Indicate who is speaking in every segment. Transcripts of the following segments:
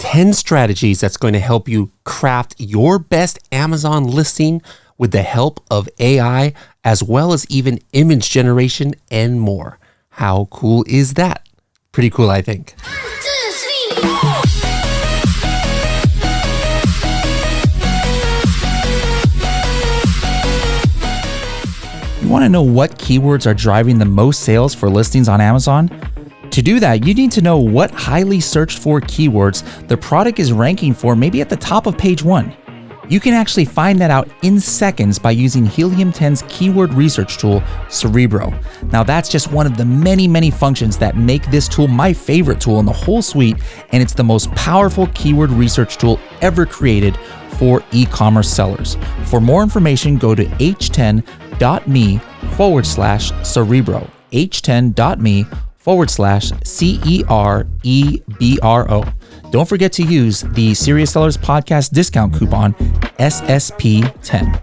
Speaker 1: 10 strategies that's going to help you craft your best Amazon listing with the help of AI, as well as even image generation and more. How cool is that? Pretty cool, I think.
Speaker 2: You want to know what keywords are driving the most sales for listings on Amazon? To do that, you need to know what highly searched for keywords the product is ranking for, maybe at the top of page 1. You can actually find that out in seconds by using Helium 10's keyword research tool, Cerebro. Now that's just one of the many functions that make this tool my favorite tool in the whole suite, and it's the most powerful keyword research tool ever created for e-commerce sellers. For more information, go to h10.me/Cerebro, h10.me/CEREBRO. Don't forget to use the Serious Sellers Podcast discount coupon SSP10.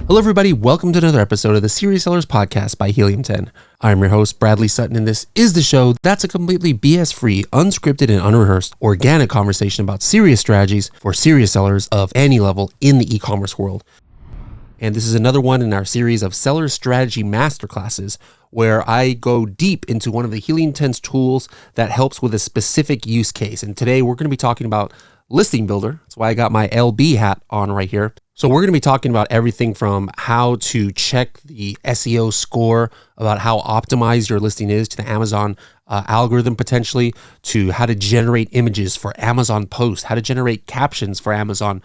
Speaker 1: Hello, everybody. Welcome to another episode of the Serious Sellers Podcast by Helium 10. I'm your host, Bradley Sutton, and this is the show that's a completely BS-free, unscripted, and unrehearsed organic conversation about serious strategies for serious sellers of any level in the e-commerce world. And this is another one in our series of Seller Strategy Masterclasses, where I go deep into one of the Helium 10's tools that helps with a specific use case. And today we're going to be talking about Listing Builder. That's why I got my LB hat on right here. So we're going to be talking about everything from how to check the SEO score, about how optimized your listing is to the Amazon algorithm potentially, to how to generate images for Amazon posts, how to generate captions for Amazon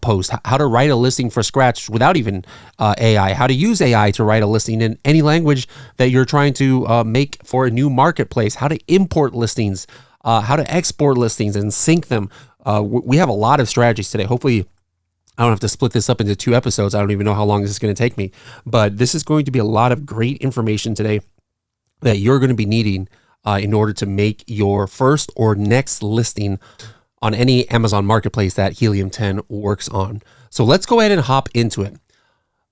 Speaker 1: post, how to write a listing from scratch without even AI, how to use AI to write a listing in any language that you're trying to make for a new marketplace, how to import listings, how to export listings and sync them. We have a lot of strategies today. Hopefully, I don't have to split this up into 2 episodes. I don't even know how long this is going to take me, but this is going to be a lot of great information today that you're going to be needing in order to make your first or next listing on any Amazon marketplace that Helium 10 works on. So let's go ahead and hop into it.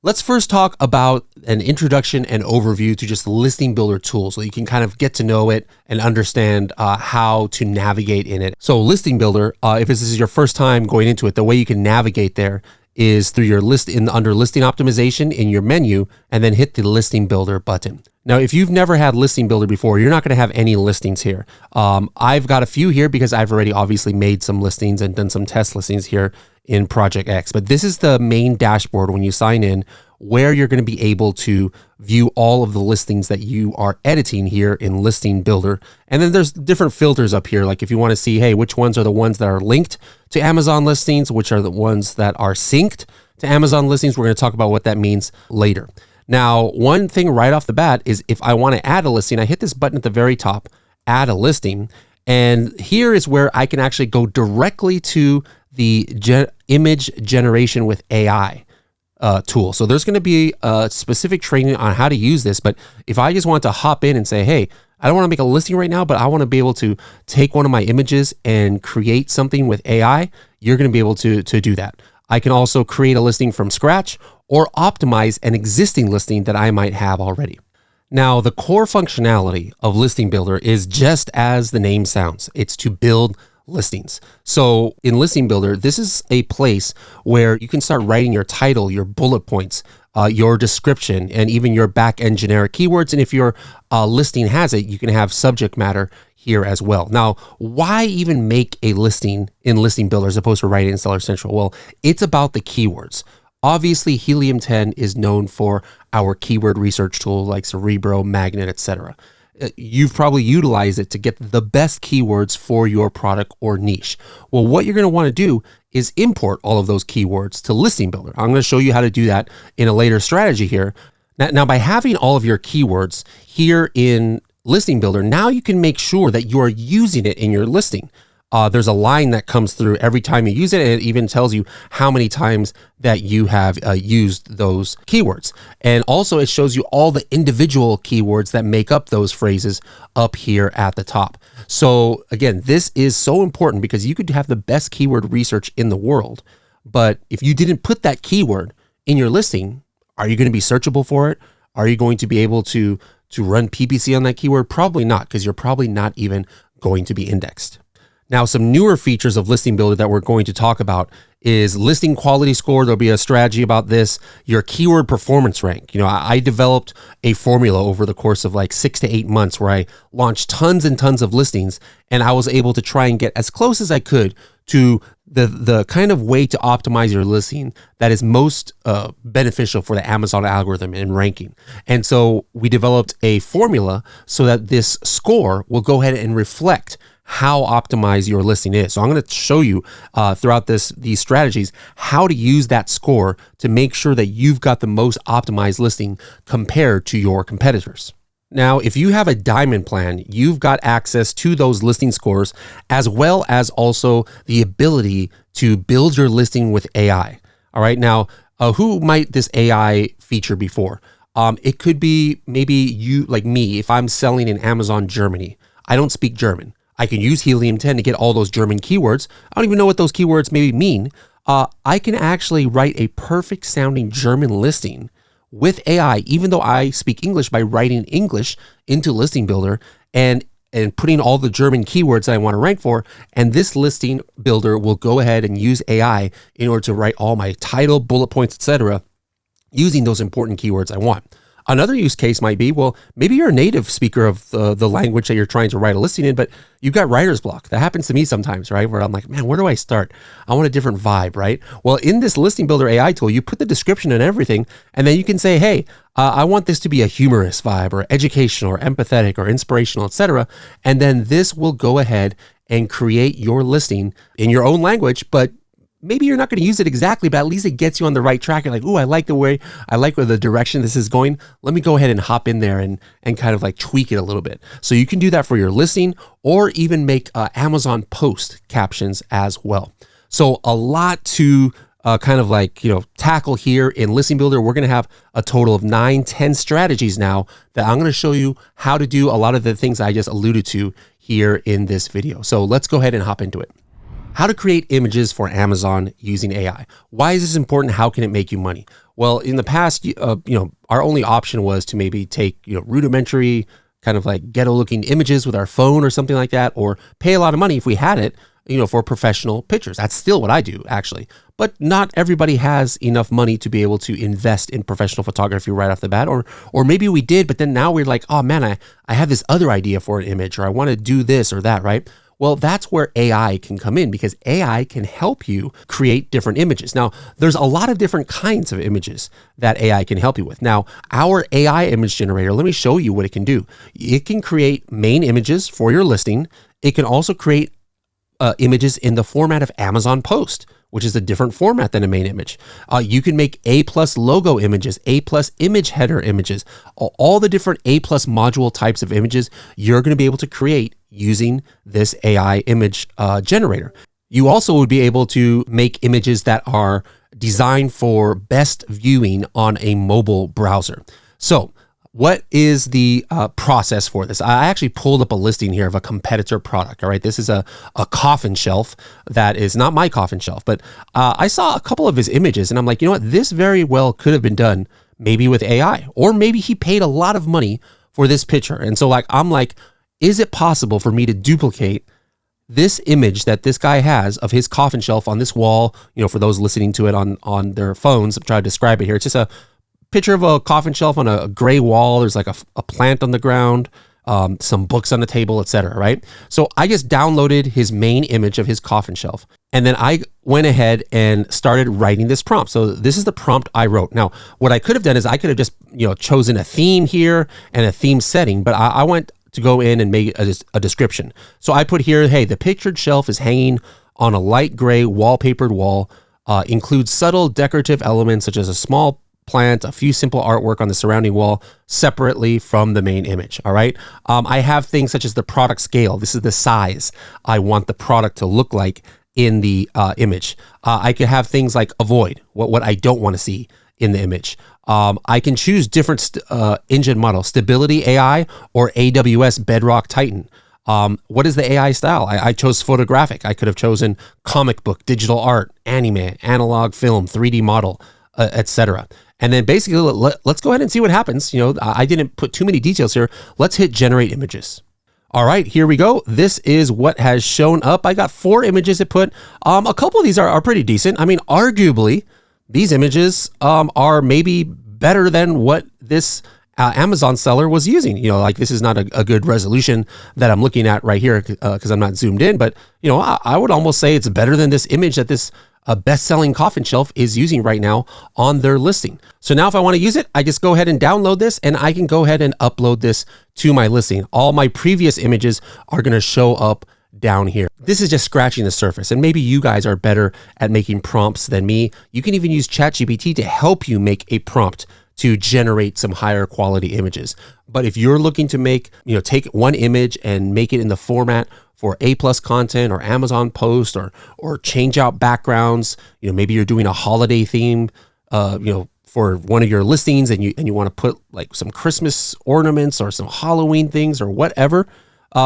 Speaker 1: Let's first talk about an introduction and overview to just Listing Builder tool so you can kind of get to know it and understand how to navigate in it. So Listing Builder, if this is your first time going into it, the way you can navigate there is through your under listing optimization in your menu, and then hit the Listing Builder button. Now, if you've never had Listing Builder before, you're not going to have any listings here. I've got a few here because I've already obviously made some listings and done some test listings here in Project X. But this is the main dashboard when you sign in, where you're going to be able to view all of the listings that you are editing here in Listing Builder. And then there's different filters up here. Like if you want to see, hey, which ones are the ones that are linked to Amazon listings, which are the ones that are synced to Amazon listings. We're going to talk about what that means later. Now, one thing right off the bat is if I want to add a listing, I hit this button at the very top, add a listing. And here is where I can actually go directly to the image generation with AI tool. So there's going to be a specific training on how to use this. But if I just want to hop in and say, hey, I don't want to make a listing right now, but I want to be able to take one of my images and create something with AI, you're going to be able to do that. I can also create a listing from scratch or optimize an existing listing that I might have already. Now, the core functionality of Listing Builder is just as the name sounds. It's to build listings. So in Listing Builder, this is a place where you can start writing your title, your bullet points, your description, and even your back-end generic keywords. And if your listing has it, you can have subject matter here as well. Now, why even make a listing in Listing Builder as opposed to writing in Seller Central? Well, it's about the keywords. Obviously, Helium 10 is known for our keyword research tool like Cerebro, Magnet, etc. You've probably utilized it to get the best keywords for your product or niche. Well, what you're going to want to do is import all of those keywords to Listing Builder. I'm going to show you how to do that in a later strategy here. Now, by having all of your keywords here in Listing Builder, now you can make sure that you are using it in your listing. There's a line that comes through every time you use it, and it even tells you how many times that you have used those keywords. And also it shows you all the individual keywords that make up those phrases up here at the top. So again, this is so important because you could have the best keyword research in the world, but if you didn't put that keyword in your listing, are you going to be searchable for it? Are you going to be able to run PPC on that keyword? Probably not, because you're probably not even going to be indexed. Now, some newer features of Listing Builder that we're going to talk about is listing quality score. There'll be a strategy about this, your keyword performance rank. I developed a formula over the course of like 6 to 8 months where I launched tons and tons of listings, and I was able to try and get as close as I could to the kind of way to optimize your listing that is most beneficial for the Amazon algorithm and ranking. And so we developed a formula so that this score will go ahead and reflect how optimized your listing is. So I'm going to show you throughout these strategies how to use that score to make sure that you've got the most optimized listing compared to your competitors. Now, if you have a diamond plan, you've got access to those listing scores as well as also the ability to build your listing with AI. All right. Now, who might this AI feature be for? It could be maybe you, like me, if I'm selling in Amazon Germany. I don't speak German. I can use Helium 10 to get all those German keywords. I don't even know what those keywords maybe mean. I can actually write a perfect sounding German listing with AI, even though I speak English, by writing English into Listing Builder and putting all the German keywords that I want to rank for. And this Listing Builder will go ahead and use AI in order to write all my title, bullet points, etc., using those important keywords I want. Another use case might be, well, maybe you're a native speaker of the language that you're trying to write a listing in, but you've got writer's block. That happens to me sometimes, right? Where I'm like, man, where do I start? I want a different vibe, right? Well, in this Listing Builder AI tool, you put the description and everything, and then you can say, hey, I want this to be a humorous vibe or educational or empathetic or inspirational, etc. And then this will go ahead and create your listing in your own language, but maybe you're not going to use it exactly, but at least it gets you on the right track. You're like, ooh, I like where the direction this is going. Let me go ahead and hop in there and kind of like tweak it a little bit. So you can do that for your listing or even make Amazon post captions as well. So a lot to kind of like, tackle here in Listing Builder. We're going to have a total of 9-10 strategies now that I'm going to show you how to do a lot of the things I just alluded to here in this video. So let's go ahead and hop into it. How to create images for Amazon using AI. Why is this important? How can it make you money? Well, in the past, our only option was to maybe take, rudimentary kind of like ghetto looking images with our phone or something like that, or pay a lot of money if we had it, for professional pictures. That's still what I do actually, but not everybody has enough money to be able to invest in professional photography right off the bat, or maybe we did, but then now we're like, oh man, I have this other idea for an image, or I want to do this or that, right? Well, that's where AI can come in, because AI can help you create different images. Now, there's a lot of different kinds of images that AI can help you with. Now, our AI image generator, let me show you what it can do. It can create main images for your listing. It can also create images in the format of Amazon Post, which is a different format than a main image. You can make A+ logo images, A+ image header images, all the different A+ module types of images you're going to be able to create using this AI image generator. You also would be able to make images that are designed for best viewing on a mobile browser. So what is the process for this? I actually pulled up a listing here of a competitor product. All right, this is a coffin shelf that is not my coffin shelf, but I saw a couple of his images and I'm like, this very well could have been done maybe with AI, or maybe he paid a lot of money for this picture. And so I'm like, is it possible for me to duplicate this image that this guy has of his coffin shelf on this wall? For those listening to it on their phones, I'm trying to describe it here. It's just a picture of a coffin shelf on a gray wall. There's like a plant on the ground, some books on the table, etc. Right? So I just downloaded his main image of his coffin shelf, and then I went ahead and started writing this prompt. So this is the prompt I wrote. Now, what I could have done is I could have just chosen a theme here and a theme setting, but I went to go in and make a description. So I put here, hey, the pictured shelf is hanging on a light gray wallpapered wall, includes subtle decorative elements such as a small plant, a few simple artwork on the surrounding wall separately from the main image. All right. I have things such as the product scale. This is the size I want the product to look like in the image. I could have things like avoid, what I don't want to see in the image. I can choose different engine model, Stability AI or AWS Bedrock Titan. What is the AI style? I chose photographic. I could have chosen comic book, digital art, anime, analog film, 3D model, etc. And then basically, let's go ahead and see what happens. I didn't put too many details here. Let's hit generate images. All right, here we go. This is what has shown up. I got 4 images it put. A couple of these are pretty decent. I mean, arguably, these images are maybe better than what this Amazon seller was using. You know, like this is not a good resolution that I'm looking at right here because I'm not zoomed in. But, you know, I would almost say it's better than this image that this best-selling coffin shelf is using right now on their listing. So now if I want to use it, I just go ahead and download this and I can go ahead and upload this to my listing. All my previous images are going to show up down here. This is just scratching the surface, and maybe you guys are better at making prompts than me. You can even use ChatGPT to help you make a prompt to generate some higher quality images. But if you're looking to make, you know, take one image and make it in the format for A+ content or Amazon post or change out backgrounds, you know, maybe you're doing a holiday theme, you know, for one of your listings and you want to put like some Christmas ornaments or some Halloween things or whatever.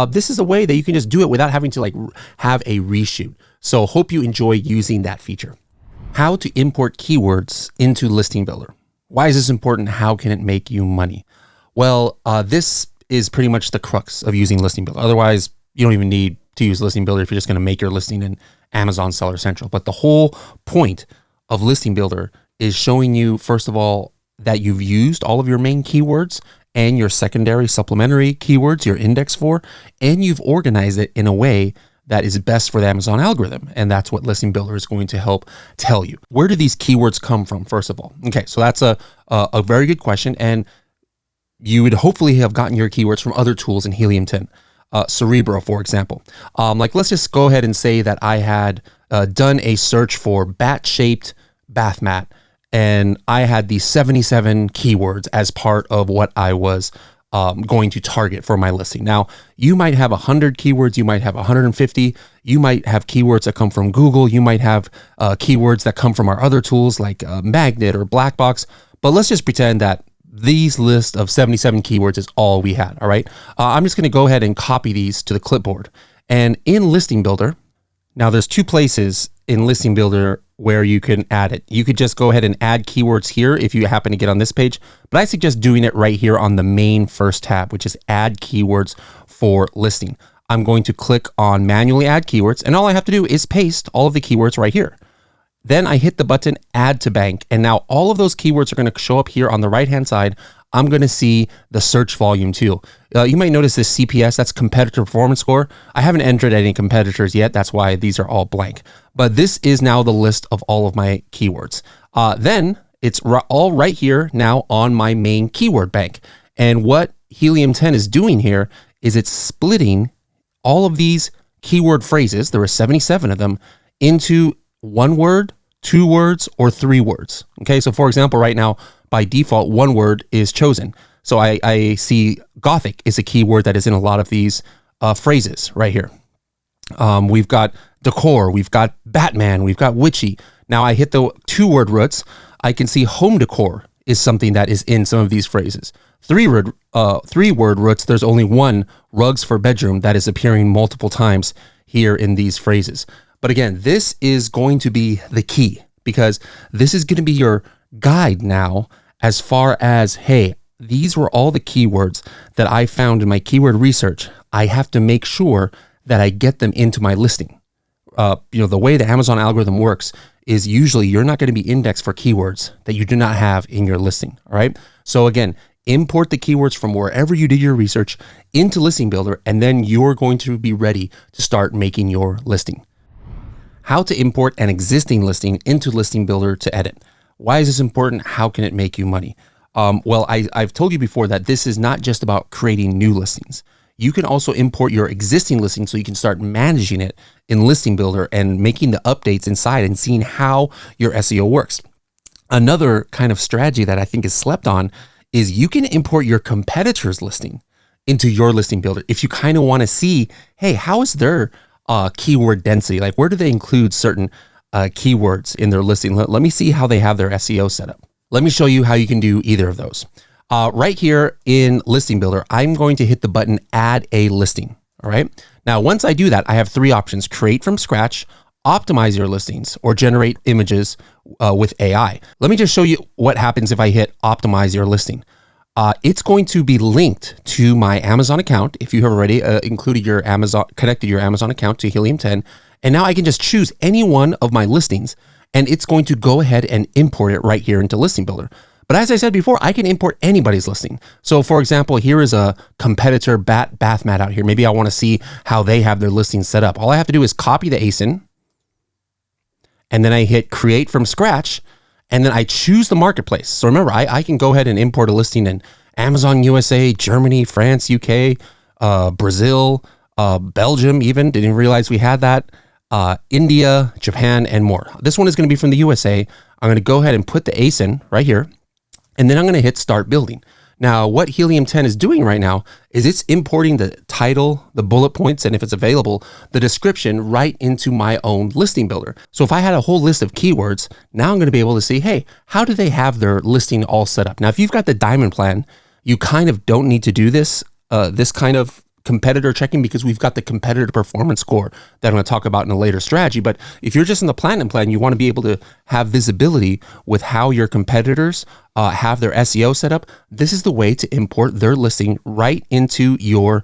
Speaker 1: This is a way that you can just do it without having to like have a reshoot. So hope you enjoy using that feature. How to import keywords into Listing Builder. Why is this important? How can it make you money? Well, this is pretty much the crux of using Listing Builder. Otherwise, you don't even need to use Listing Builder if you're just going to make your listing in Amazon Seller Central. But the whole point of Listing Builder is showing you, first of all, that you've used all of your main keywords and your secondary supplementary keywords you're indexed for, and you've organized it in a way that is best for the Amazon algorithm. And that's what Listing Builder is going to help tell you. Where do these keywords come from, first of all? Okay, so that's a very good question. And you would hopefully have gotten your keywords from other tools in Helium 10. Cerebro, for example. Like, let's just go ahead and say that I had done a search for bat-shaped bath mat, and I had these 77 keywords as part of what I was going to target for my listing. Now, you might have 100 keywords, you might have 150, you might have keywords that come from Google, you might have keywords that come from our other tools like Magnet or Blackbox, but let's just pretend that these list of 77 keywords is all we had, all right? I'm just gonna go ahead and copy these to the clipboard. And in Listing Builder, now there's 2 places in Listing Builder where you can add it. You could just go ahead and add keywords here if you happen to get on this page, but I suggest doing it right here on the main first tab, which is Add Keywords for Listing. I'm going to click on Manually Add Keywords, and all I have to do is paste all of the keywords right here. Then I hit the button Add to Bank, and now all of those keywords are going to show up here on the right-hand side. I'm going to see the search volume too. You might notice this CPS, that's Competitor Performance Score. I haven't entered any competitors yet. That's why these are all blank. But this is now the list of all of my keywords. Then it's all right here now on my main keyword bank. And what Helium 10 is doing here is it's splitting all of these keyword phrases, there are 77 of them, into 1 word, 2 words, or 3 words. Okay, so for example, right now, by default, 1 word is chosen. So I see Gothic is a keyword that is in a lot of these phrases right here. We've got decor, we've got Batman, we've got witchy. Now I hit the 2-word roots. I can see home decor is something that is in some of these phrases. 3-word roots, there's only 1, rugs for bedroom, that is appearing multiple times here in these phrases. But again, this is going to be the key because this is going to be your guide now as far as, hey, these were all the keywords that I found in my keyword research. I have to make sure that I get them into my listing. The way the Amazon algorithm works is usually you're not going to be indexed for keywords that you do not have in your listing. All right. So again, import the keywords from wherever you did your research into Listing Builder, and then you're going to be ready to start making your listing. How to import an existing listing into Listing Builder to edit. Why is this important? How can it make you money? Well, I've told you before that this is not just about creating new listings. You can also import your existing listing so you can start managing it in Listing Builder and making the updates inside and seeing how your SEO works. Another kind of strategy that I think is slept on is you can import your competitor's listing into your Listing Builder. If you kind of want to see, hey, how is their keyword density? Like, where do they include certain keywords in their listing? Let me see how they have their SEO set up. Let me show you how you can do either of those. Right here in Listing Builder, I'm going to hit the button Add a Listing. All right. Now, once I do that, I have 3 options: create from scratch, optimize your listings, or generate images with AI. Let me just show you what happens if I hit optimize your listing. it's going to be linked to my Amazon account if you have already connected your Amazon account to Helium 10. And now I can just choose any one of my listings, and it's going to go ahead and import it right here into Listing Builder. But as I said before, I can import anybody's listing. So for example, here is a competitor bath mat out here. Maybe I want to see how they have their listing set up. All I have to do is copy the ASIN, and then I hit create from scratch, and then I choose the marketplace. So remember, I can go ahead and import a listing in Amazon USA, Germany, France, UK, Brazil, Belgium even. Didn't realize we had that. India, Japan, and more. This one is going to be from the USA. I'm going to go ahead and put the ASIN right here, and then I'm going to hit start building. Now, what Helium 10 is doing right now is it's importing the title, the bullet points, and if it's available, the description right into my own listing builder. So if I had a whole list of keywords, now I'm going to be able to see, hey, how do they have their listing all set up? Now, if you've got the diamond plan, you kind of don't need to do this kind of competitor checking, because we've got the competitor performance score that I'm going to talk about in a later strategy. But if you're just in the platinum plan, you want to be able to have visibility with how your competitors have their SEO set up. This is the way to import their listing right into your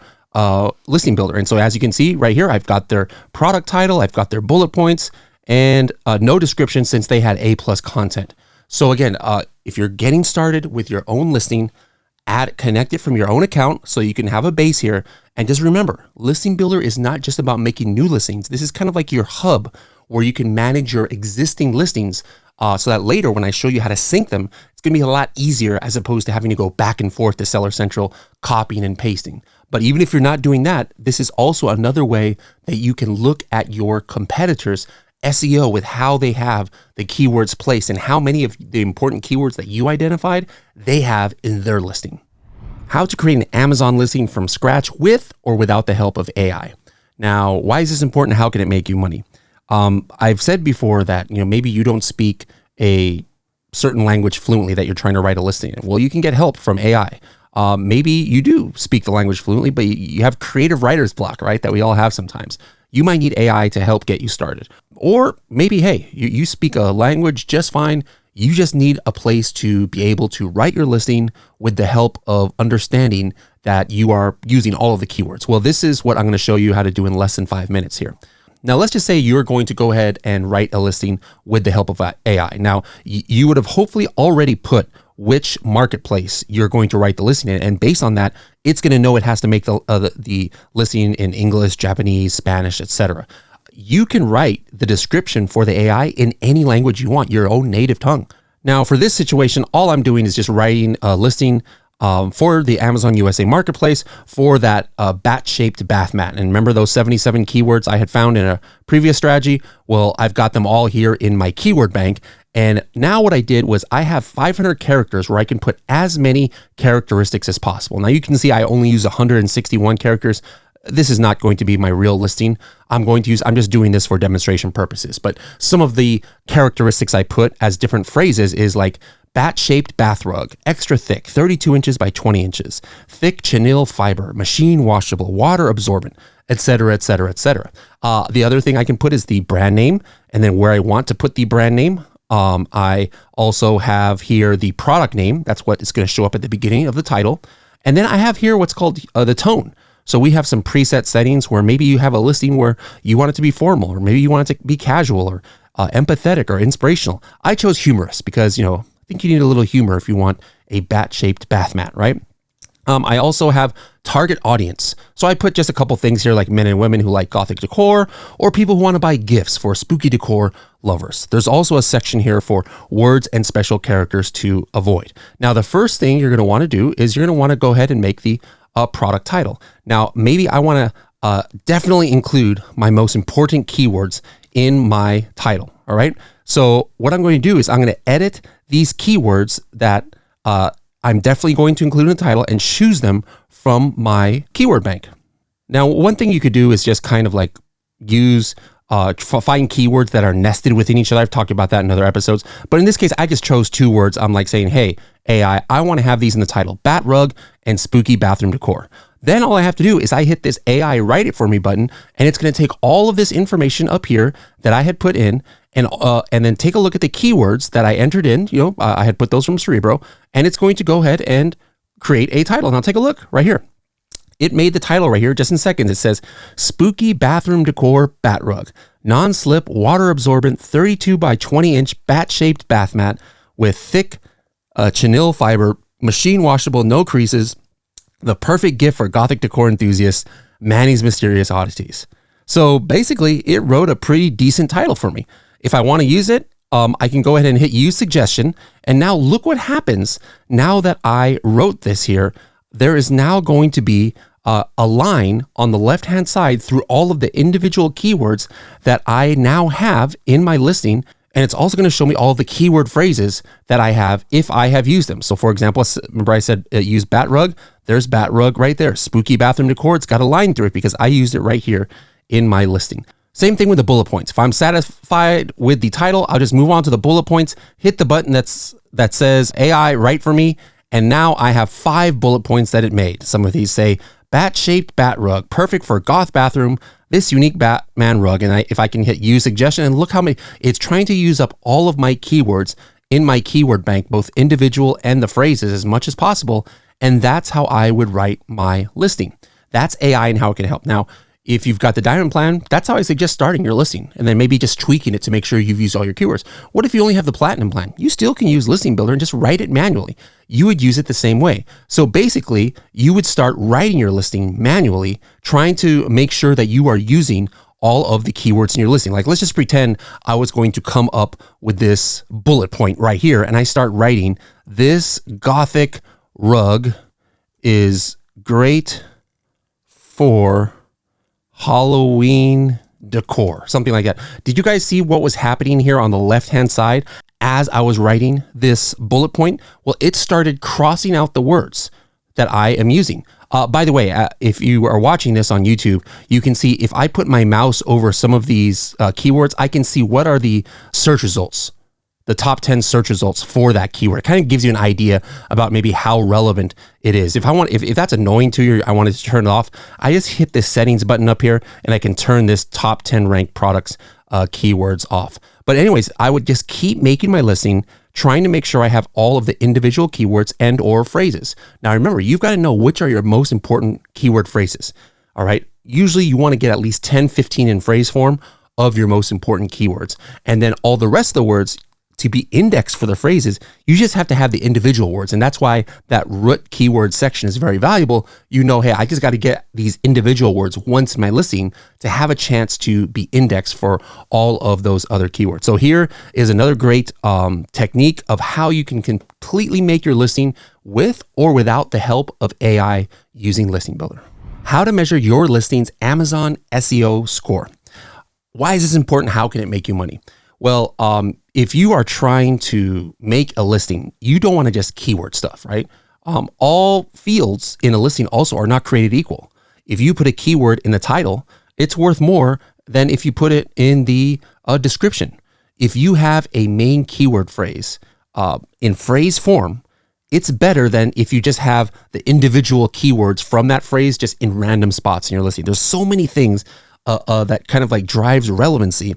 Speaker 1: listing builder. And so as you can see right here, I've got their product title, I've got their bullet points, and no description since they had A+ content. So again, if you're getting started with your own listing, connect it from your own account so you can have a base here. And just remember, Listing Builder is not just about making new listings. This is kind of like your hub where you can manage your existing listings so that later when I show you how to sync them, it's going to be a lot easier as opposed to having to go back and forth to Seller Central, copying and pasting. But even if you're not doing that, this is also another way that you can look at your competitors' SEO with how they have the keywords placed and how many of the important keywords that you identified they have in their listing. How to create an Amazon listing from scratch with or without the help of AI. Now, why is this important? How can it make you money? I've said before that, maybe you don't speak a certain language fluently that you're trying to write a listing in. Well, you can get help from AI. Maybe you do speak the language fluently, but you have creative writer's block, right? That we all have sometimes. You might need AI to help get you started. Or maybe, hey, you speak a language just fine. You just need a place to be able to write your listing with the help of understanding that you are using all of the keywords. Well, this is what I'm going to show you how to do in less than 5 minutes here. Now, let's just say you're going to go ahead and write a listing with the help of AI. Now, you would have hopefully already put which marketplace you're going to write the listing in. And based on that, it's going to know it has to make the listing in English, Japanese, Spanish, etc. You can write the description for the AI in any language you want, your own native tongue. Now, for this situation, all I'm doing is just writing a listing for the Amazon USA marketplace for that bat-shaped bath mat. And remember those 77 keywords I had found in a previous strategy? Well, I've got them all here in my keyword bank. And now what I did was I have 500 characters where I can put as many characteristics as possible. Now you can see I only use 161 characters. This is not going to be my real listing. I'm just doing this for demonstration purposes. But some of the characteristics I put as different phrases is like bat-shaped bath rug, extra thick, 32 inches by 20 inches, thick chenille fiber, machine washable, water absorbent, etc., etc., etc. The other thing I can put is the brand name, and then where I want to put the brand name. I also have here the product name. That's what is going to show up at the beginning of the title. And then I have here what's called the tone. So we have some preset settings where maybe you have a listing where you want it to be formal, or maybe you want it to be casual or empathetic or inspirational. I chose humorous because, I think you need a little humor if you want a bat-shaped bath mat, right? I also have target audience. So I put just a couple things here like men and women who like gothic decor or people who want to buy gifts for spooky decor lovers. There's also a section here for words and special characters to avoid. Now, the first thing you're going to want to do is you're going to want to go ahead and make the product title. Now, maybe I want to definitely include my most important keywords in my title. All right. So what I'm going to do is I'm going to edit these keywords that I'm definitely going to include in the title and choose them from my keyword bank. Now, one thing you could do is just kind of like use, find keywords that are nested within each other. I've talked about that in other episodes, but in this case, I just chose two words. I'm like saying, hey, AI, I want to have these in the title, bat rug and spooky bathroom decor. Then all I have to do is I hit this AI write it for me button, and it's going to take all of this information up here that I had put in and then take a look at the keywords that I entered in. I had put those from Cerebro, and it's going to go ahead and create a title. Now take a look right here. It made the title right here just in seconds. It says spooky bathroom decor bat rug, non-slip, water absorbent, 32 by 20 inch bat shaped bath mat with thick chenille fiber, machine washable, no creases, the perfect gift for Gothic decor enthusiasts, Manny's Mysterious Oddities. So basically it wrote a pretty decent title for me. If I want to use it, I can go ahead and hit use suggestion. And now look what happens. Now that I wrote this here, there is now going to be a line on the left-hand side through all of the individual keywords that I now have in my listing. And it's also going to show me all the keyword phrases that I have if I have used them. So for example, remember I said use bat rug. There's bat rug right there. Spooky bathroom decor. It's got a line through it because I used it right here in my listing. Same thing with the bullet points. If I'm satisfied with the title, I'll just move on to the bullet points, hit the button that says AI write for me. And now I have 5 bullet points that it made. Some of these say bat-shaped bat rug, perfect for goth bathroom, this unique Batman rug. And if I can hit use suggestion, and look how many, it's trying to use up all of my keywords in my keyword bank, both individual and the phrases as much as possible. And that's how I would write my listing. That's AI and how it can help. Now, if you've got the diamond plan, that's how I suggest starting your listing and then maybe just tweaking it to make sure you've used all your keywords. What if you only have the platinum plan? You still can use Listing Builder and just write it manually. You would use it the same way. So basically, you would start writing your listing manually, trying to make sure that you are using all of the keywords in your listing. Like, let's just pretend I was going to come up with this bullet point right here and I start writing, this Gothic rug is great for Halloween decor, something like that. Did you guys see what was happening here on the left-hand side as I was writing this bullet point? Well, it started crossing out the words that I am using. By the way, if you are watching this on YouTube, you can see if I put my mouse over some of these keywords, I can see what are the search results, the top 10 search results for that keyword. It kind of gives you an idea about maybe how relevant it is. If that's annoying to you, I wanted to turn it off, I just hit this settings button up here and I can turn this top 10 ranked products keywords off. But anyways, I would just keep making my listing, trying to make sure I have all of the individual keywords and or phrases. Now remember, you've got to know which are your most important keyword phrases. All right. Usually you want to get at least 10, 15 in phrase form of your most important keywords. And then all the rest of the words, to be indexed for the phrases, you just have to have the individual words. And that's why that root keyword section is very valuable. You know, hey, I just got to get these individual words once in my listing to have a chance to be indexed for all of those other keywords. So here is another great technique of how you can completely make your listing with or without the help of AI using Listing Builder. How to measure your listing's Amazon SEO score. Why is this important? How can it make you money? Well, if you are trying to make a listing, you don't want to just keyword stuff, right? All fields in a listing also are not created equal. If you put a keyword in the title, it's worth more than if you put it in the description. If you have a main keyword phrase in phrase form, it's better than if you just have the individual keywords from that phrase just in random spots in your listing. There's so many things that kind of like drives relevancy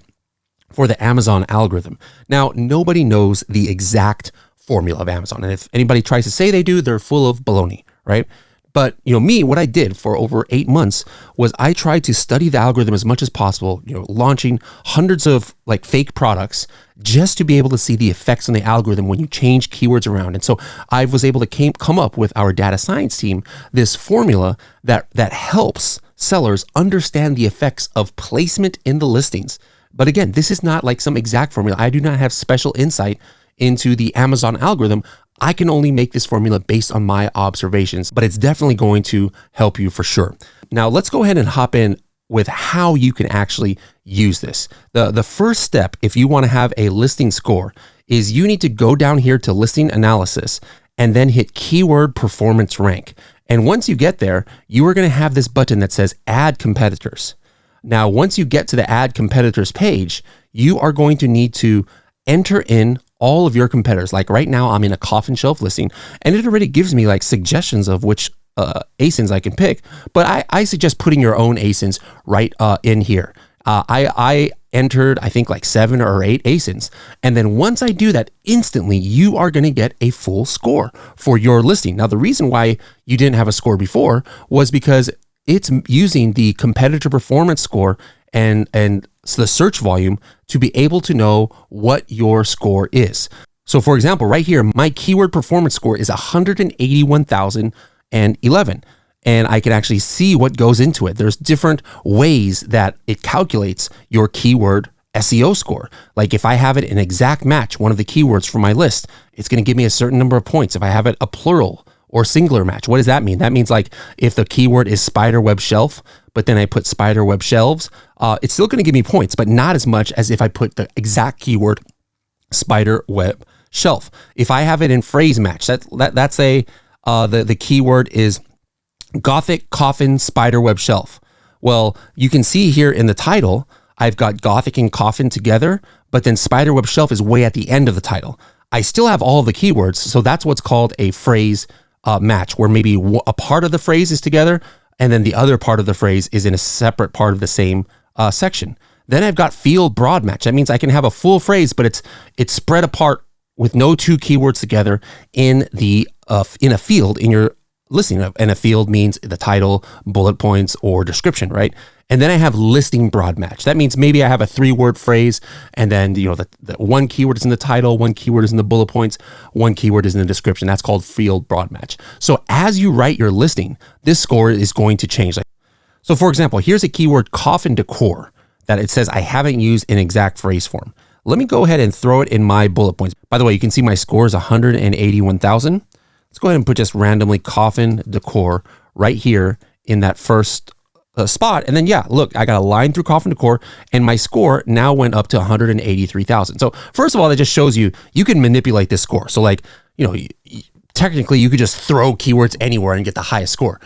Speaker 1: for the Amazon algorithm. Now, nobody knows the exact formula of Amazon. And if anybody tries to say they do, they're full of baloney, right? But, me, what I did for over 8 months was I tried to study the algorithm as much as possible, launching hundreds of like fake products just to be able to see the effects on the algorithm when you change keywords around. And so I was able to come up with our data science team, this formula that helps sellers understand the effects of placement in the listings. But again, this is not like some exact formula. I do not have special insight into the Amazon algorithm. I can only make this formula based on my observations, but it's definitely going to help you for sure. Now, let's go ahead and hop in with how you can actually use this. The first step, if you want to have a listing score, is you need to go down here to listing analysis and then hit keyword performance rank. And once you get there, you are going to have this button that says add competitors. Now, once you get to the add competitors page, you are going to need to enter in all of your competitors. Like right now, I'm in a coffin shelf listing and it already gives me like suggestions of which ASINs I can pick, but I suggest putting your own ASINs right in here. I entered, I think like 7 or 8 ASINs. And then once I do that, instantly you are going to get a full score for your listing. Now, the reason why you didn't have a score before was because it's using the competitor performance score and the search volume to be able to know what your score is. So for example, right here, my keyword performance score is 181,011. And I can actually see what goes into it. There's different ways that it calculates your keyword SEO score. Like if I have it an exact match, one of the keywords for my list, it's going to give me a certain number of points. If I have it a plural or singular match, what does that mean? That means like if the keyword is spider web shelf, but then I put spider web shelves, it's still going to give me points, but not as much as if I put the exact keyword spider web shelf. If I have it in phrase match, that's the keyword is Gothic coffin spider web shelf. Well, you can see here in the title, I've got Gothic and coffin together, but then spider web shelf is way at the end of the title. I still have all of the keywords, so that's what's called a phrase match, where maybe a part of the phrase is together, and then the other part of the phrase is in a separate part of the same section. Then I've got field broad match. That means I can have a full phrase, but it's spread apart with no 2 keywords together in a field in your listing. And a field means the title, bullet points, or description, right? And then I have listing broad match. That means maybe I have a 3-word phrase, and then the one keyword is in the title, one keyword is in the bullet points, one keyword is in the description. That's called field broad match. So as you write your listing, this score is going to change. So for example, here's a keyword coffin decor that it says I haven't used in exact phrase form. Let me go ahead and throw it in my bullet points. By the way, you can see my score is 181,000. Let's go ahead and put just randomly coffin decor right here in that first spot. And then, yeah, look, I got a line through coffin decor and my score now went up to 183,000. So first of all, that just shows you can manipulate this score. So like, technically you could just throw keywords anywhere and get the highest score.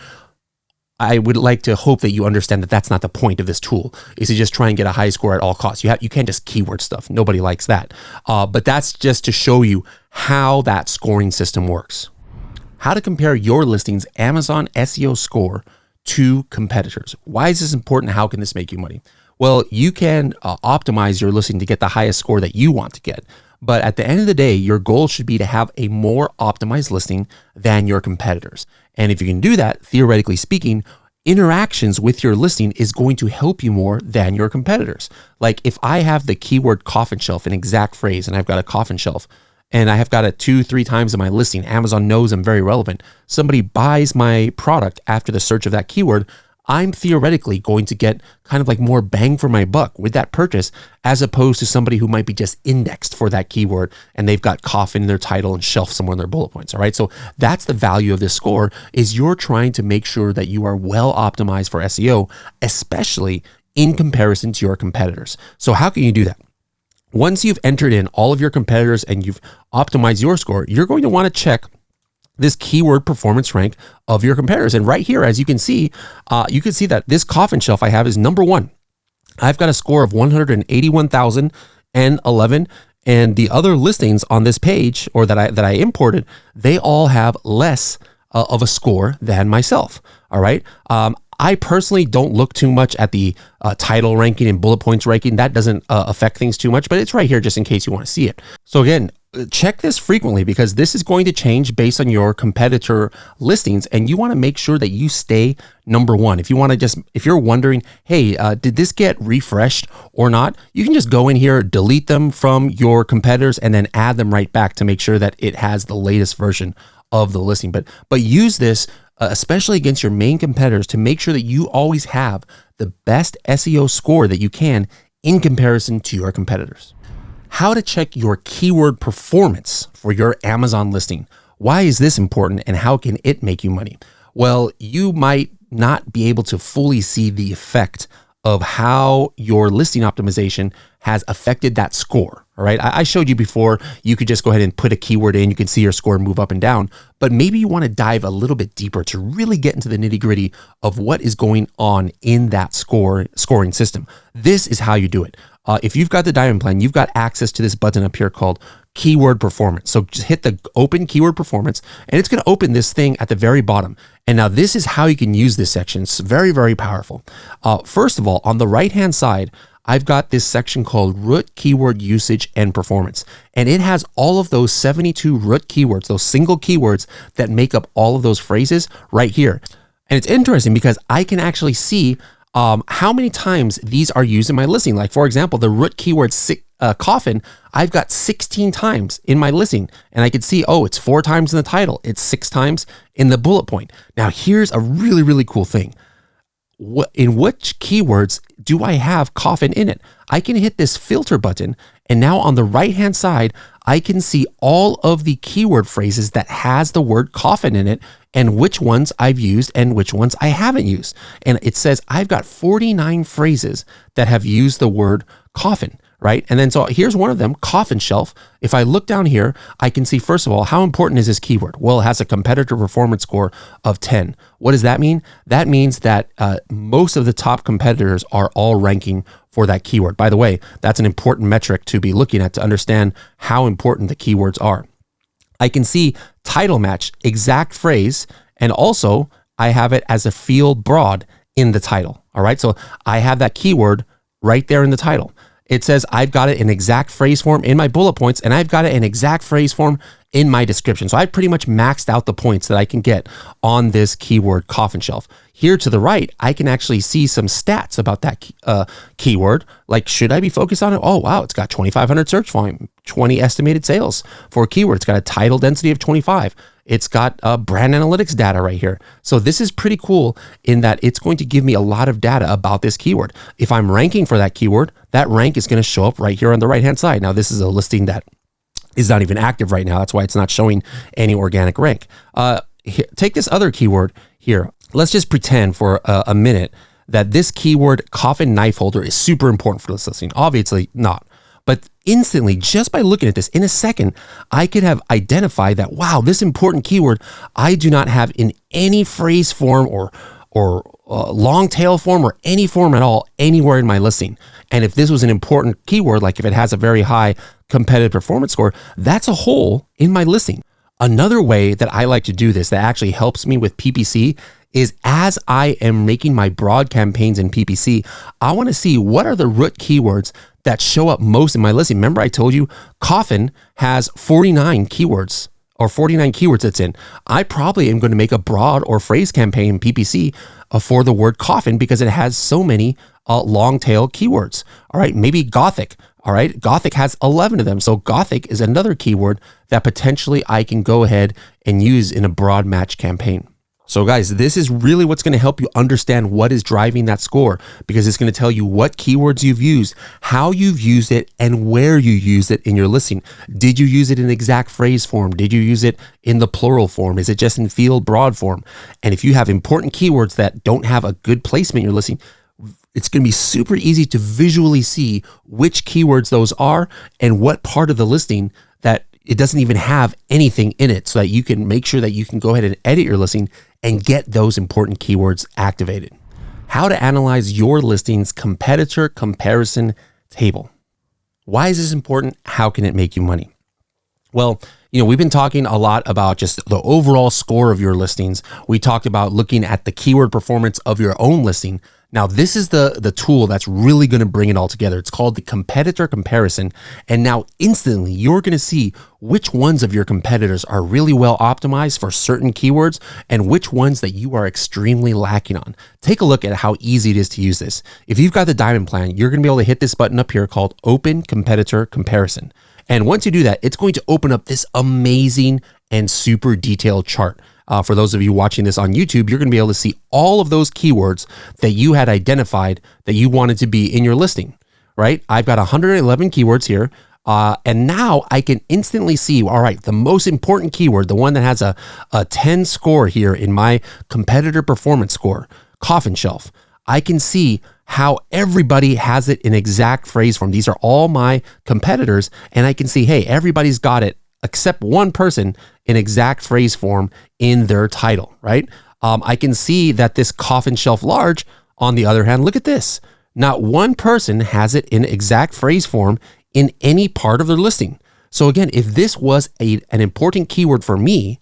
Speaker 1: I would like to hope that you understand that that's not the point of this tool, is to just try and get a high score at all costs. You can't just keyword stuff. Nobody likes that. But that's just to show you how that scoring system works. How to compare your listing's Amazon SEO score to competitors. Why is this important? How can this make you money? Well, you can optimize your listing to get the highest score that you want to get. But at the end of the day, your goal should be to have a more optimized listing than your competitors. And if you can do that, theoretically speaking, interactions with your listing is going to help you more than your competitors. Like if I have the keyword coffin shelf, an exact phrase, and I've got a coffin shelf, and I have got it 2-3 times in my listing, Amazon knows I'm very relevant. Somebody buys my product after the search of that keyword, I'm theoretically going to get kind of like more bang for my buck with that purchase, as opposed to somebody who might be just indexed for that keyword and they've got coffin in their title and shelf somewhere in their bullet points. All right. So that's the value of this score, is you're trying to make sure that you are well optimized for SEO, especially in comparison to your competitors. So how can you do that? Once you've entered in all of your competitors and you've optimized your score, you're going to want to check this keyword performance rank of your competitors. And right here, as you can see that this coffin shelf I have is number 1. I've got a score of 181,011, and the other listings on this page, or that I imported, they all have less of a score than myself. All right. I personally don't look too much at the title ranking and bullet points ranking. That doesn't affect things too much, but it's right here just in case you want to see it. So again, check this frequently, because this is going to change based on your competitor listings, and you want to make sure that you stay number 1. If you're wondering, hey, did this get refreshed or not? You can just go in here, delete them from your competitors, and then add them right back to make sure that it has the latest version of the listing. But use this especially against your main competitors to make sure that you always have the best SEO score that you can in comparison to your competitors. How to check your keyword performance for your Amazon listing. Why is this important, and how can it make you money? Well, you might not be able to fully see the effect of how your listing optimization has affected that score. All right. I showed you before, you could just go ahead and put a keyword in. You can see your score move up and down, but maybe you want to dive a little bit deeper to really get into the nitty gritty of what is going on in that scoring system. This is how you do it. If you've got the diamond plan, you've got access to this button up here called keyword performance. So just hit the open keyword performance, and it's going to open this thing at the very bottom. And now this is how you can use this section. It's very, very powerful. First of all, on the right-hand side, I've got this section called root keyword usage and performance. And it has all of those 72 root keywords, those single keywords that make up all of those phrases right here. And it's interesting because I can actually see how many times these are used in my listing. Like, for example, the root keyword coffin, I've got 16 times in my listing, and I could see, oh, it's 4 times in the title. It's 6 times in the bullet point. Now, here's a really, really cool thing. In which keywords do I have coffin in it? I can hit this filter button, and now on the right-hand side, I can see all of the keyword phrases that has the word coffin in it and which ones I've used and which ones I haven't used. And it says I've got 49 phrases that have used the word coffin, right? And then so here's one of them, coffin shelf. If I look down here, I can see, first of all, how important is this keyword? Well, it has a competitor performance score of 10. What does that mean? That means that most of the top competitors are all ranking for that keyword. By the way, that's an important metric to be looking at to understand how important the keywords are. I can see title match, exact phrase, and also I have it as a field broad in the title. All right, so I have that keyword right there in the title. It says I've got it in exact phrase form in my bullet points, and I've got it in exact phrase form in my description. So I've pretty much maxed out the points that I can get on this keyword coffin shelf. Here to the right, I can actually see some stats about that keyword. Like, should I be focused on it? Oh, wow, it's got 2,500 search volume, 20 estimated sales for a keyword. It's got a title density of 25. It's got brand analytics data right here. So this is pretty cool in that it's going to give me a lot of data about this keyword. If I'm ranking for that keyword, that rank is going to show up right here on the right-hand side. Now, this is a listing that is not even active right now. That's why it's not showing any organic rank. Take this other keyword here. Let's just pretend for a minute that this keyword coffin knife holder is super important for this listing. Obviously not. But instantly, just by looking at this, in a second, I could have identified that, wow, this important keyword, I do not have in any phrase form or long tail form or any form at all anywhere in my listing. And if this was an important keyword, like if it has a very high competitive performance score, that's a hole in my listing. Another way that I like to do this that actually helps me with PPC is as I am making my broad campaigns in PPC, I want to see what are the root keywords that show up most in my listing. Remember I told you coffin has 49 keywords or 49 keywords it's in. I probably am going to make a broad or phrase campaign in PPC for the word coffin because it has so many long tail keywords. All right, maybe Gothic. All right, Gothic has 11 of them. So Gothic is another keyword that potentially I can go ahead and use in a broad match campaign. So guys, this is really what's going to help you understand what is driving that score, because it's going to tell you what keywords you've used, how you've used it, and where you use it in your listing. Did you use it in exact phrase form? Did you use it in the plural form? Is it just in field broad form? And if you have important keywords that don't have a good placement in your listing, it's going to be super easy to visually see which keywords those are and what part of the listing that it doesn't even have anything in it, so that you can make sure that you can go ahead and edit your listing and get those important keywords activated. How to analyze your listing's competitor comparison table. Why is this important? How can it make you money? Well, we've been talking a lot about just the overall score of your listings. We talked about looking at the keyword performance of your own listing. Now, this is the tool that's really going to bring it all together. It's called the competitor comparison. And now instantly you're going to see which ones of your competitors are really well optimized for certain keywords and which ones that you are extremely lacking on. Take a look at how easy it is to use this. If you've got the diamond plan, you're going to be able to hit this button up here called Open Competitor Comparison. And once you do that, it's going to open up this amazing and super detailed chart. For those of you watching this on YouTube, you're going to be able to see all of those keywords that you had identified that you wanted to be in your listing, right? I've got 111 keywords here. And now I can instantly see, all right, the most important keyword, the one that has a 10 score here in my competitor performance score, coffin shelf. I can see how everybody has it in exact phrase form. These are all my competitors. And I can see, hey, everybody's got it except one person in exact phrase form in their title, right? I can see that this coffin shelf large, on the other hand, look at this. Not one person has it in exact phrase form in any part of their listing. So again, if this was an important keyword for me,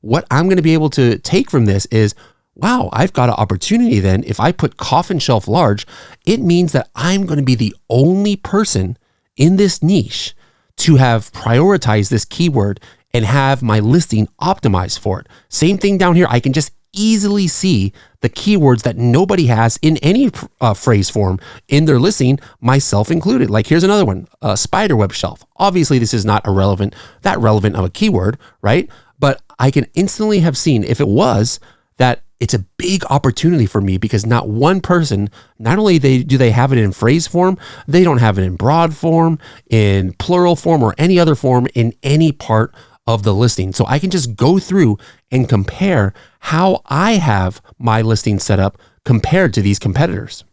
Speaker 1: what I'm going to be able to take from this is, wow, I've got an opportunity then. If I put coffin shelf large, it means that I'm going to be the only person in this niche to have prioritized this keyword and have my listing optimized for it. Same thing down here. I can just easily see the keywords that nobody has in any phrase form in their listing, myself included. Like here's another one, spiderweb shelf. Obviously, this is not that relevant of a keyword, right? But I can instantly have seen if it was that it's a big opportunity for me because not one person, not only do they have it in phrase form, they don't have it in broad form, in plural form, or any other form in any part of the listing. So I can just go through and compare how I have my listing set up compared to these competitors.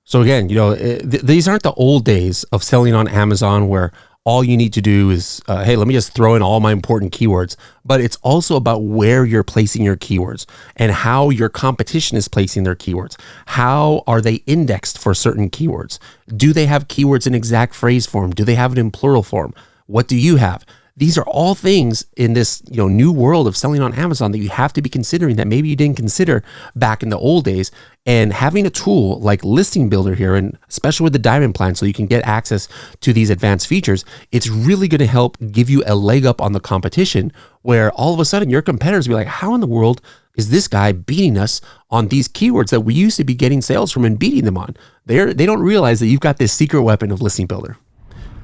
Speaker 1: So again, these aren't the old days of selling on Amazon where all you need to do is, hey, let me just throw in all my important keywords. But it's also about where you're placing your keywords and how your competition is placing their keywords. How are they indexed for certain keywords? Do they have keywords in exact phrase form? Do they have it in plural form? What do you have? These are all things in this new world of selling on Amazon that you have to be considering that maybe you didn't consider back in the old days. And having a tool like Listing Builder here, and especially with the Diamond Plan, so you can get access to these advanced features, it's really going to help give you a leg up on the competition where all of a sudden your competitors will be like, how in the world is this guy beating us on these keywords that we used to be getting sales from and beating them on? They don't realize that you've got this secret weapon of Listing Builder.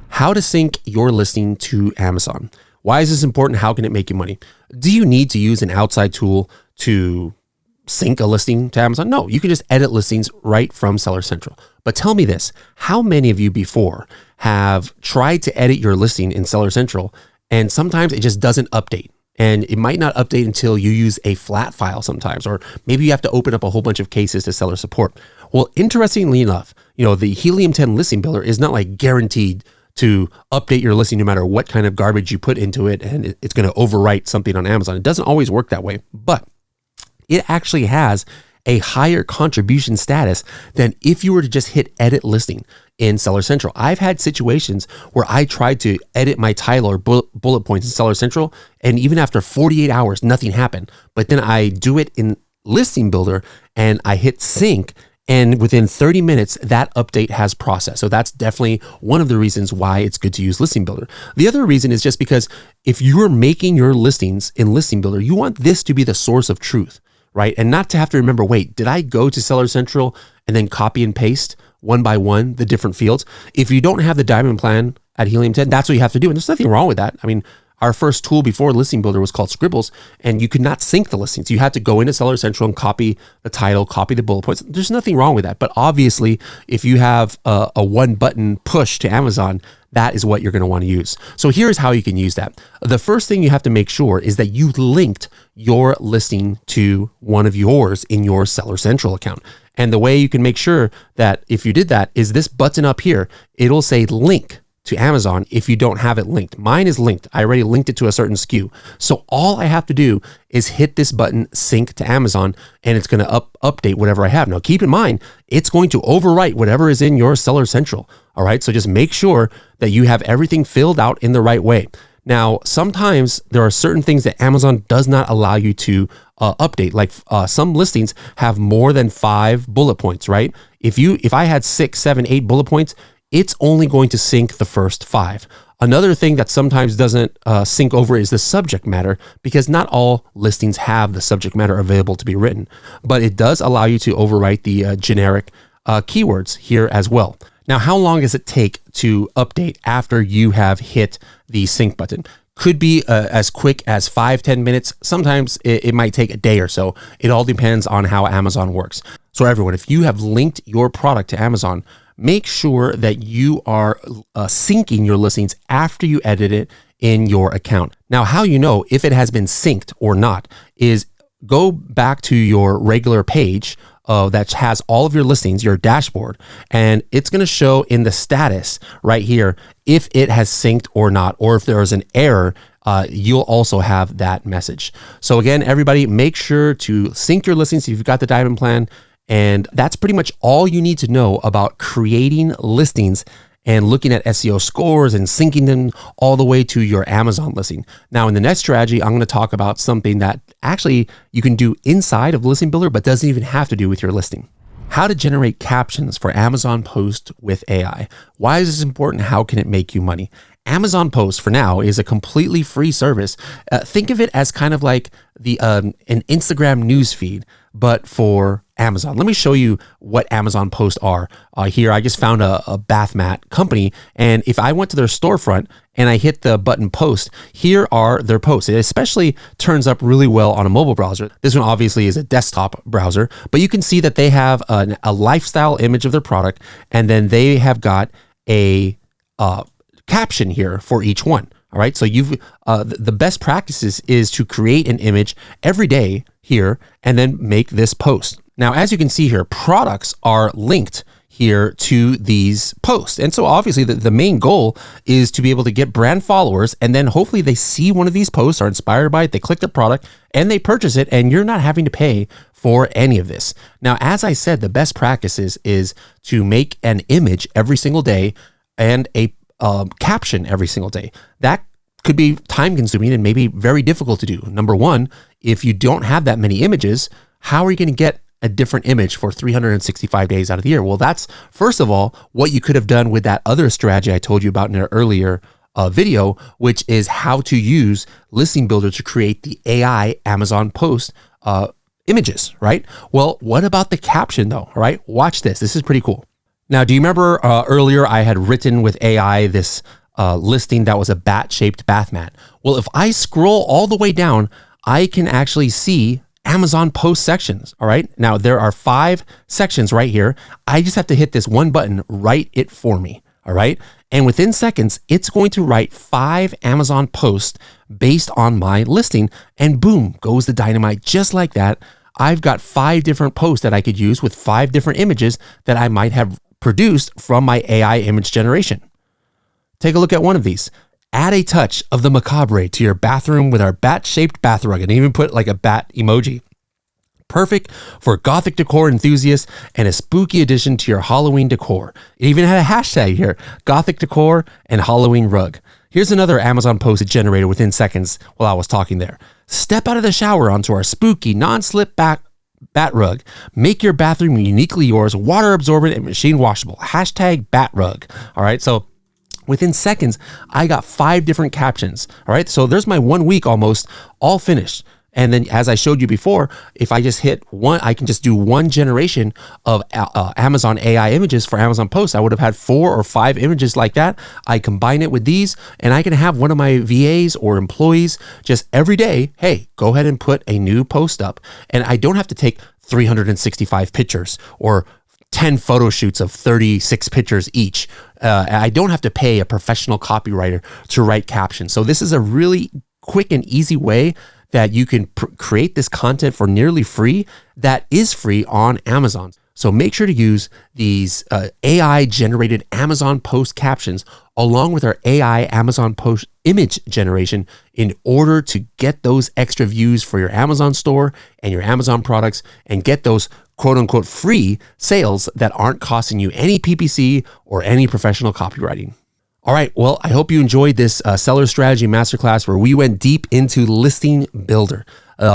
Speaker 1: How to sync your listing to Amazon. Why is this important? How can it make you money? Do you need to use an outside tool to sync a listing to Amazon? No, you can just edit listings right from Seller Central. But tell me this, how many of you before have tried to edit your listing in Seller Central and sometimes it just doesn't update? And it might not update until you use a flat file sometimes, or maybe you have to open up a whole bunch of cases to seller support. Well, interestingly enough, the Helium 10 Listing Builder is not like guaranteed to update your listing no matter what kind of garbage you put into it, and it's going to overwrite something on Amazon. It doesn't always work that way, but it actually has a higher contribution status than if you were to just hit edit listing in Seller Central. I've had situations where I tried to edit my title or bullet points in Seller Central, and even after 48 hours, nothing happened. But then I do it in Listing Builder and I hit sync, and within 30 minutes, that update has processed. So that's definitely one of the reasons why it's good to use Listing Builder. The other reason is just because if you're making your listings in Listing Builder, you want this to be the source of truth, right? And not to have to remember, wait, did I go to Seller Central and then copy and paste one by one the different fields? If you don't have the Diamond Plan at Helium 10, that's what you have to do. And there's nothing wrong with that. I mean, our first tool before Listing Builder was called Scribbles, and you could not sync the listings. You had to go into Seller Central and copy the title, copy the bullet points. There's nothing wrong with that. But obviously, if you have a one-button push to Amazon, that is what you're going to want to use. So here's how you can use that. The first thing you have to make sure is that you linked your listing to one of yours in your Seller Central account. And the way you can make sure that if you did that is this button up here. It'll say link to Amazon if you don't have it linked. Mine is linked. I already linked it to a certain SKU. So all I have to do is hit this button, sync to Amazon, and it's going to update whatever I have. Now, keep in mind, it's going to overwrite whatever is in your Seller Central. All right. So just make sure that you have everything filled out in the right way. Now, sometimes there are certain things that Amazon does not allow you to update. Like some listings have more than 5 bullet points, right? If I had 6, 7, 8 bullet points, it's only going to sync the first 5. Another thing that sometimes doesn't sync over is the subject matter, because not all listings have the subject matter available to be written, but it does allow you to overwrite the generic keywords here as well. Now, how long does it take to update after you have hit the sync button? Could be as quick as 5-10 minutes. Sometimes it might take a day or so. It all depends on how Amazon works. So everyone, if you have linked your product to Amazon, make sure that you are syncing your listings after you edit it in your account. Now, how you know if it has been synced or not is go back to your regular page that has all of your listings, your dashboard, and it's going to show in the status right here if it has synced or not, or if there is an error, you'll also have that message. So again, everybody, make sure to sync your listings if you've got the Diamond Plan. And that's pretty much all you need to know about creating listings and looking at SEO scores and syncing them all the way to your Amazon listing. Now, in the next strategy, I'm going to talk about something that actually you can do inside of Listing Builder, but doesn't even have to do with your listing. How to generate captions for Amazon posts with AI. Why is this important? How can it make you money? Amazon Post for now is a completely free service. Think of it as kind of like an Instagram news feed, but for Amazon. Let me show you what Amazon Posts are. Here, I just found a bath mat company, and if I went to their storefront and I hit the button post, here are their posts. It especially turns up really well on a mobile browser. This one obviously is a desktop browser, but you can see that they have a lifestyle image of their product, and then they have got a caption here for each one. All right. So the best practices is to create an image every day here and then make this post. Now, as you can see here, products are linked here to these posts. And so obviously the main goal is to be able to get brand followers, and then hopefully they see one of these posts, are inspired by it, they click the product and they purchase it, and you're not having to pay for any of this. Now, as I said, the best practices is to make an image every single day and a caption every single day. That could be time consuming and maybe very difficult to do. Number one, if you don't have that many images, how are you going to get a different image for 365 days out of the year? Well, that's first of all what you could have done with that other strategy I told you about in an earlier video, which is how to use Listing Builder to create the AI Amazon post images, right? Well, what about the caption though? All right, watch this. This is pretty cool. Now, do you remember earlier I had written with AI this listing that was a bat-shaped bath mat? Well, if I scroll all the way down, I can actually see Amazon post sections. All right. Now, there are 5 sections right here. I just have to hit this one button, write it for me. All right. And within seconds, it's going to write 5 Amazon posts based on my listing, and boom, goes the dynamite just like that. I've got 5 different posts that I could use with 5 different images that I might have produced from my AI image generation. Take a look at one of these. Add a touch of the macabre to your bathroom with our bat-shaped bath rug, and even put like a bat emoji. Perfect for Gothic decor enthusiasts and a spooky addition to your Halloween decor. It even had a hashtag here, Gothic decor and Halloween rug. Here's another Amazon post it generated within seconds while I was talking there. Step out of the shower onto our spooky non-slip bat rug. Make your bathroom uniquely yours, water absorbent and machine washable. Hashtag bat rug. All right. So within seconds, I got 5 different captions. All right. So there's my 1 week almost all finished. And then, as I showed you before, if I just hit one, I can just do one generation of Amazon AI images for Amazon posts. I would have had 4 or 5 images like that. I combine it with these, and I can have one of my VAs or employees just every day, hey, go ahead and put a new post up. And I don't have to take 365 pictures or 10 photo shoots of 36 pictures each. I don't have to pay a professional copywriter to write captions. So this is a really quick and easy way that you can create this content for nearly free that is free on Amazon. So make sure to use these AI generated Amazon post captions along with our AI Amazon post image generation in order to get those extra views for your Amazon store and your Amazon products, and get those quote unquote free sales that aren't costing you any PPC or any professional copywriting. All right. Well, I hope you enjoyed this seller strategy masterclass where we went deep into Listing Builder.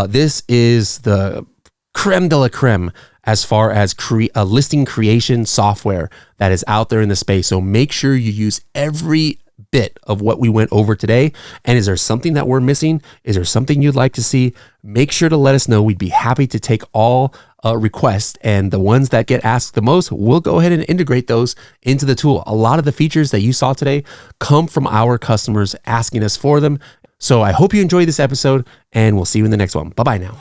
Speaker 1: This is the creme de la creme as far as listing creation software that is out there in the space. So make sure you use every bit of what we went over today. And is there something that we're missing? Is there something you'd like to see? Make sure to let us know. We'd be happy to take all requests, and the ones that get asked the most, we'll go ahead and integrate those into the tool. A lot of the features that you saw today come from our customers asking us for them. So I hope you enjoyed this episode, and we'll see you in the next one. Bye-bye now.